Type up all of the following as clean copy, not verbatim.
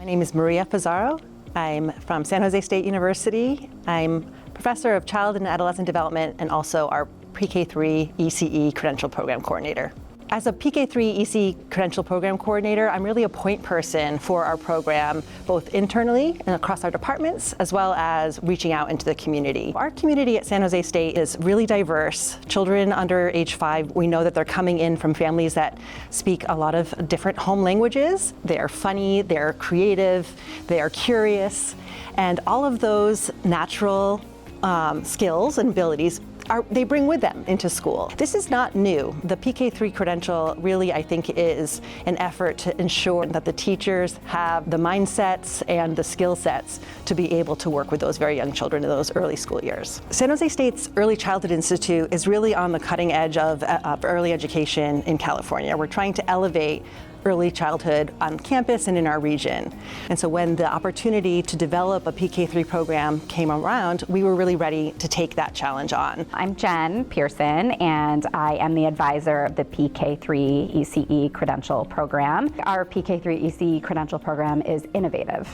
My name is Maria Pizarro. I'm from San Jose State University. I'm professor of child and adolescent development and also our PK-3 ECE Credential Program Coordinator. As a PK-3 ECE Credential Program Coordinator, I'm really a point person for our program, both internally and across our departments, as well as reaching out into the community. Our community at San Jose State is really diverse. Children under age 5, we know that they're coming in from families that speak a lot of different home languages. They're funny, they're creative, they are curious, and all of those natural skills and abilities they bring with them into school. This is not new. The PK-3 credential really, I think, is an effort to ensure that the teachers have the mindsets and the skill sets to be able to work with those very young children in those early school years. San Jose State's Early Childhood Institute is really on the cutting edge of early education in California. We're trying to elevate early childhood on campus and in our region. And so when the opportunity to develop a PK-3 program came around, we were really ready to take that challenge on. I'm Jen Pearson, and I am the advisor of the PK-3 ECE Credential Program. Our PK-3 ECE Credential Program is innovative.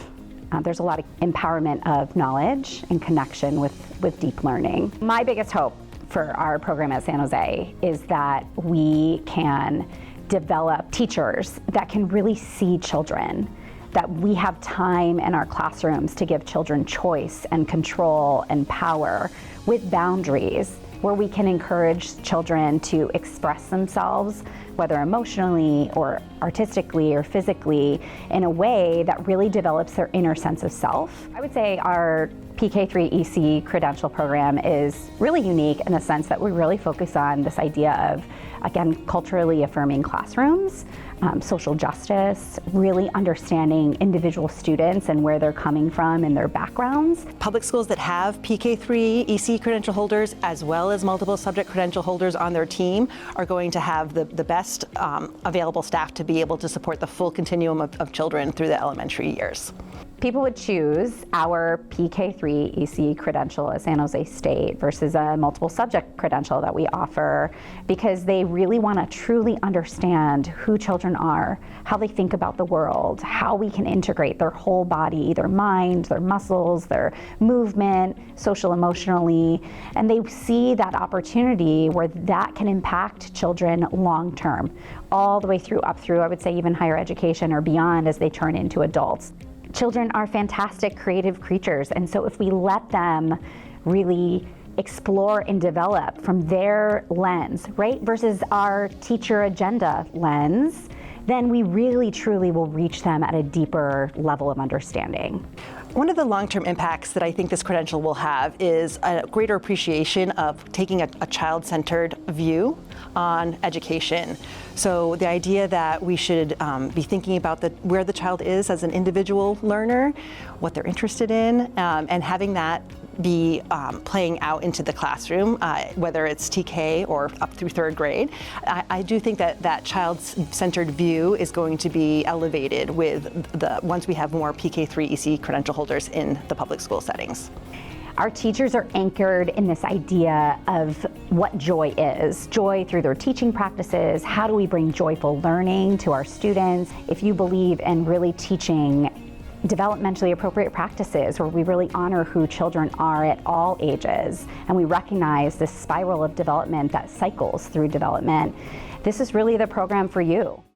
There's a lot of empowerment of knowledge and connection with deep learning. My biggest hope for our program at San Jose is that we can develop teachers that can really see children, that we have time in our classrooms to give children choice and control and power with boundaries, where we can encourage children to express themselves, whether emotionally or artistically or physically, in a way that really develops their inner sense of self. I would say our PK-3 ECE Credential Program is really unique in the sense that we really focus on this idea of, again, culturally affirming classrooms, social justice, really understanding individual students and where they're coming from and their backgrounds. Public schools that have PK-3 ECE credential holders as well as multiple subject credential holders on their team are going to have the best available staff to be able to support the full continuum of children through the elementary years. People would choose our PK-3 ECE credential at San Jose State versus a multiple subject credential that we offer because they really want to truly understand who children are, how they think about the world, how we can integrate their whole body, their mind, their muscles, their movement, social, emotionally, and they see that opportunity where that can impact children long term, all the way through, up through, I would say, even higher education or beyond as they turn into adults. Children are fantastic creative creatures, and so if we let them really explore and develop from their lens, right, versus our teacher agenda lens, then we really truly will reach them at a deeper level of understanding. One of the long-term impacts that I think this credential will have is a greater appreciation of taking a child-centered view on education. So the idea that we should be thinking about where the child is as an individual learner, what they're interested in, and having that be playing out into the classroom, whether it's TK or up through 3rd grade. I do think that child-centered view is going to be elevated once we have more PK-3 ECE credential holders in the public school settings. Our teachers are anchored in this idea of what joy is. Joy through their teaching practices. How do we bring joyful learning to our students? If you believe in really teaching developmentally appropriate practices where we really honor who children are at all ages and we recognize this spiral of development that cycles through development, this is really the program for you.